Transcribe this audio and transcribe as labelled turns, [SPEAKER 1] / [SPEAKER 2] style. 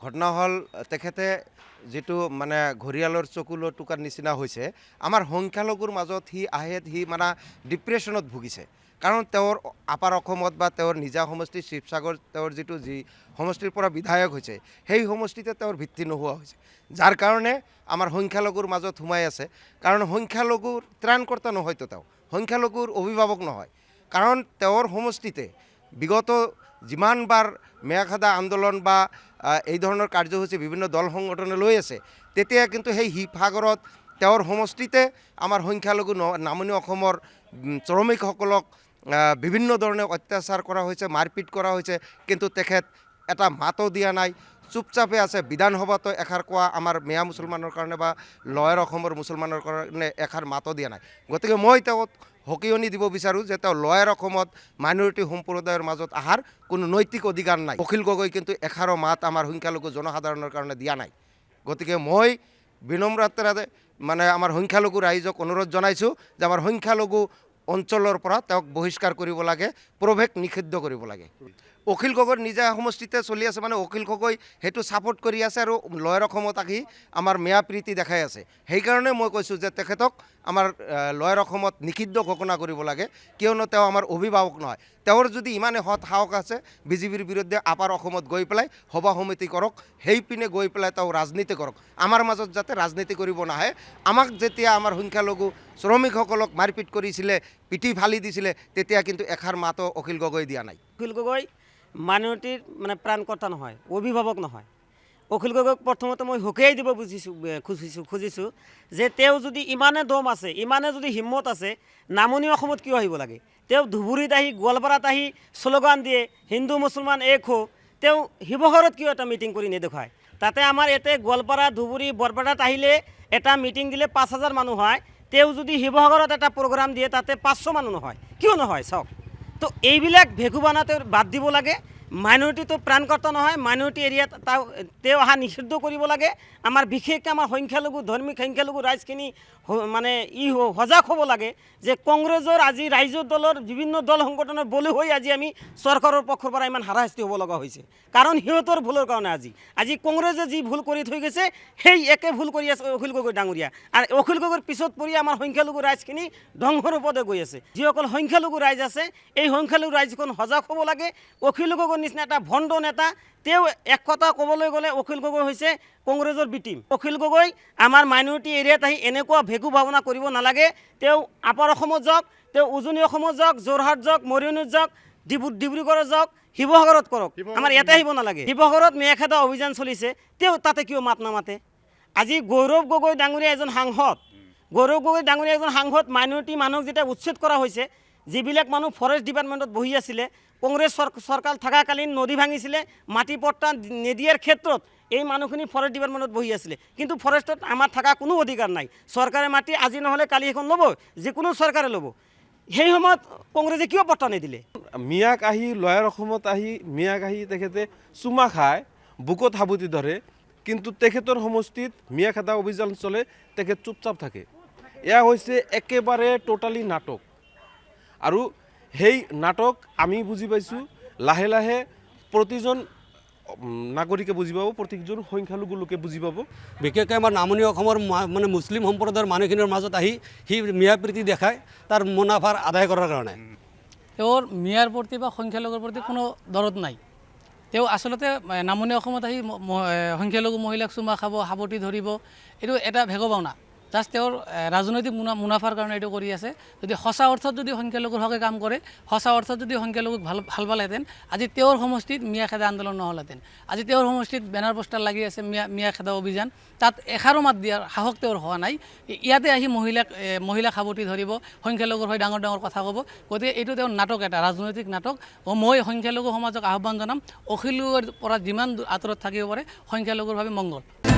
[SPEAKER 1] ঘটনা হল তেখেতে যেটো মানে ঘৰিয়ালৰ চকুলো টুকাৰ নিচিনা হৈছে আমাৰ সংখ্যালঘুৰ মাজত সি মানে ডিপ্ৰেশ্যনত ভুগিছে কাৰণ তেওঁৰ আপাৰ অসমত বা তেওঁৰ নিজা সমষ্টি শিৱসাগৰ তেওঁৰ যেটো যি সমষ্টিৰ পৰা বিধায়ক হৈছে সেই সমষ্টিতে তেওঁৰ ভিত্তি নোহোৱা হৈছে যাৰ কাৰণে আমাৰ সংখ্যালঘুৰ মাজত সোমাই আছে কাৰণ সংখ্যালঘুৰ ত্ৰাণকৰ্তা নহয়তো তেওঁ সংখ্যালঘুৰ অভিভাৱক নহয় কাৰণ তেওঁৰ সমষ্টিতে বিগত যিমানবাৰ মেয়াখাদা আন্দোলন বা এই ধৰণৰ কাৰ্যসূচী বিভিন্ন দল সংগঠনে লৈ আছে তেতিয়া কিন্তু সেই শিৱসাগৰত তেওঁৰ সমষ্টিতে আমাৰ সংখ্যালঘু নামনি অসমৰ শ্ৰমিকসকলক বিভিন্ন ধৰণে অত্যাচাৰ কৰা হৈছে মাৰপিট কৰা হৈছে কিন্তু তেখেত এটা মাতো দিয়া নাই চুপচাপে আছে বিধানসভাতো এখাৰ কোৱা আমাৰ মিয়া মুছলমানৰ কাৰণে বা লয়াৰ অসমৰ মুছলমানৰ কাৰণে এখাৰ মাতো দিয়া নাই গতিকে মই তেওঁক হকিয়নি দিব বিচাৰোঁ যে তেওঁ লয়াৰ অসমত মাইনৰিটি সম্প্ৰদায়ৰ মাজত আহাৰ কোনো নৈতিক অধিকাৰ নাই অখিল গগৈ কিন্তু এখাৰো মাত আমাৰ সংখ্যালঘু জনসাধাৰণৰ কাৰণে দিয়া নাই গতিকে মই বিনম্ৰতাৰে মানে আমাৰ সংখ্যালঘু ৰাইজক অনুৰোধ জনাইছোঁ যে আমাৰ সংখ্যালঘু অঞ্চলৰ পৰা তেওঁক বহিষ্কাৰ কৰিব লাগে প্ৰৱেশ নিষিদ্ধ কৰিব লাগে অখিল গগৈৰ নিজা সমষ্টিতে চলি আছে মানে অখিল গগৈ সেইটো ছাপোৰ্ট কৰি আছে আৰু লয়াৰ অসমত আহি আমাৰ মেয়া প্ৰীতি দেখাই আছে সেইকাৰণে মই কৈছোঁ যে তেখেতক আমাৰ লয়াৰ অসমত নিষিদ্ধ ঘোষণা কৰিব লাগে কিয়নো তেওঁ আমাৰ অভিভাৱক নহয় তেওঁৰ যদি ইমানে হত সাহস আছে বিজেপিৰ বিৰুদ্ধে আপাৰ অসমত গৈ পেলাই সভা সমিতি কৰক সেইপিনে গৈ পেলাই তেওঁ ৰাজনীতি কৰক আমাৰ মাজত যাতে ৰাজনীতি কৰিব নাহে আমাক যেতিয়া আমাৰ সংখ্যালঘু শ্ৰমিকসকলক মাৰপিট কৰিছিলে পিঠি ফালি দিছিলে তেতিয়া কিন্তু এখাৰ মাতো অখিল গগৈ দিয়া নাই
[SPEAKER 2] অখিল গগৈ মাইনৰিটিৰ মানে প্ৰাণকৰ্তা নহয় অভিভাৱক নহয় অখিল গগৈক প্ৰথমতে মই সকীয়াই দিব খুজিছোঁ যে তেওঁ যদি ইমানে দম আছে ইমানে যদি হিম্মত আছে নামনি অসমত কিয় আহিব লাগে তেওঁ ধুবুৰীত আহি গোৱালপাৰাত আহি শ্লোগান দিয়ে হিন্দু মুছলমান এক হো তেওঁ শিৱসাগৰত কিয় এটা মিটিং কৰি নেদেখায় তাতে আমাৰ ইয়াতে গোৱালপাৰা ধুবুৰী বৰপেটাত আহিলে এটা মিটিং দিলে ৫,০০০ মানুহ হয় তেওঁ যদি শিৱসাগৰত এটা প্ৰগ্ৰাম দিয়ে তাতে ৫০০ মানুহ নহয় কিয় নহয় চাওক তো এইবিলাক ভেকুবানা তেওঁ বাদ দিব লাগে মাইনৰিটিটো প্ৰাণকৰ্তা নহয় মাইনৰিটি এৰিয়াত তেওঁ অহা নিষিদ্ধ কৰিব লাগে আমাৰ বিশেষকৈ আমাৰ সংখ্যালঘু ধৰ্মিক সংখ্যালঘু ৰাইজখিনি মানে সজাগ হ'ব লাগে যে কংগ্ৰেছৰ আজি ৰাইজৰ দলৰ বিভিন্ন দল সংগঠনৰ বলি হৈ আজি আমি চৰকাৰৰ পক্ষৰ পৰা ইমান হাৰাশাস্তি হ'ব লগা হৈছে কাৰণ সিহঁতৰ ভুলৰ কাৰণে আজি কংগ্ৰেছে যি ভুল কৰি থৈ গৈছে সেই একে ভুল কৰি আছে অখিল গগৈ ডাঙৰীয়া আৰু অখিল গগৈৰ পিছত পৰি আমাৰ সংখ্যালঘু ৰাইজখিনি ধ্বংসৰ পথে গৈ আছে যিসকল সংখ্যালঘু ৰাইজ আছে এই সংখ্যালঘু ৰাইজখন সজাগ হ'ব লাগে অখিল গগৈৰ নিচিনা এটা ভণ্ড নেতা তেওঁ এক কথা ক'বলৈ গ'লে অখিল গগৈ হৈছে কংগ্ৰেছৰ বিটিম অখিল গগৈ আমাৰ মাইনৰিটি এৰিয়াত আহি এনেকুৱা ভেকু ভাৱনা কৰিব নালাগে তেওঁ আপাৰ অসমত যাওক তেওঁ উজনি অসমত যাওক যোৰহাট যাওক মৰিয়নিত যাওক ডিব্ৰুগড়ত যাওক শিৱসাগৰত কৰক আমাৰ ইয়াতে আহিব নালাগে শিৱসাগৰত মেয়াখাদা অভিযান চলিছে তেওঁ তাতে কিয় মাত নামাতে আজি গৌৰৱ গগৈ ডাঙৰীয়া এজন সাংসদ মাইনৰিটি মানুহক যেতিয়া উচ্ছেদ কৰা হৈছে যিবিলাক মানুহ ফৰেষ্ট ডিপাৰ্টমেণ্টত বহি আছিলে কংগ্ৰেছ চৰকাৰ থকাকালীন নদী ভাঙিছিলে মাটি পট্টা নিদিয়াৰ ক্ষেত্ৰত এই মানুহখিনি ফৰেষ্ট ডিপাৰ্টমেণ্টত বহি আছিলে কিন্তু ফৰেষ্টত আমাৰ থকা কোনো অধিকাৰ নাই চৰকাৰে মাটি আজি নহ'লে কালি এখন ল'ব যিকোনো চৰকাৰে ল'ব সেই সময়ত কংগ্ৰেছে কিয় পট্টা নিদিলে
[SPEAKER 3] মিয়াক আহি লয়াৰ অসমত আহি মিয়াক আহি তেখেতে চুমা খায় বুকত সাবুতি ধৰে কিন্তু তেখেতৰ সমষ্টিত মিয়াখাদা অভিযান চলে তেখেত চুপচাপ থাকে এয়া হৈছে একেবাৰে টোটালি নাটক আৰু সেই নাটক আমি বুজি পাইছোঁ লাহে লাহে প্ৰতিজন নাগৰিকে বুজি পাব প্ৰতিজন সংখ্যালঘু লোকে বুজি পাব
[SPEAKER 4] বিশেষকৈ আমাৰ নামনি অসমৰ মানে মুছলিম সম্প্ৰদায়ৰ মানুহখিনিৰ মাজত আহি সি মিয়া প্ৰীতি দেখায় তাৰ মুনাফাৰ আদায় কৰাৰ কাৰণে
[SPEAKER 5] তেওঁৰ মিয়াৰ প্ৰতি বা সংখ্যালঘুৰ প্ৰতি কোনো দৰদ নাই তেওঁ আচলতে নামনি অসমত আহি সংখ্যালঘু মহিলাক চুমা খাব সাৱটি ধৰিব এইটো এটা ভেগভাৱনা জাষ্ট তেওঁৰ ৰাজনৈতিক মুনাফাৰ কাৰণে এইটো কৰি আছে যদি সঁচা অৰ্থত যদি সংখ্যালঘুৰ হকে কাম কৰে সঁচা অৰ্থত যদি সংখ্যালঘুক ভাল পালেহেঁতেন আজি তেওঁৰ সমষ্টিত মিয়াখাদা আন্দোলন নহ'লহেঁতেন আজি তেওঁৰ সমষ্টিত বেনাৰ পোষ্টাৰ লাগি আছে মিয়াখাদা অভিযান তাত এষাৰো মাত দিয়াৰ সাহস তেওঁৰ হোৱা নাই ইয়াতে আহি মহিলাক সাৱটি ধৰিব সংখ্যালঘুৰ হৈ ডাঙৰ ডাঙৰ কথা ক'ব গতিকে এইটো তেওঁৰ নাটক এটা ৰাজনৈতিক নাটক মই সংখ্যালঘু সমাজক আহ্বান জনাম অখিল গগৈৰ পৰা যিমান আঁতৰত থাকিব পাৰে সংখ্যালঘুৰ বাবে মংগল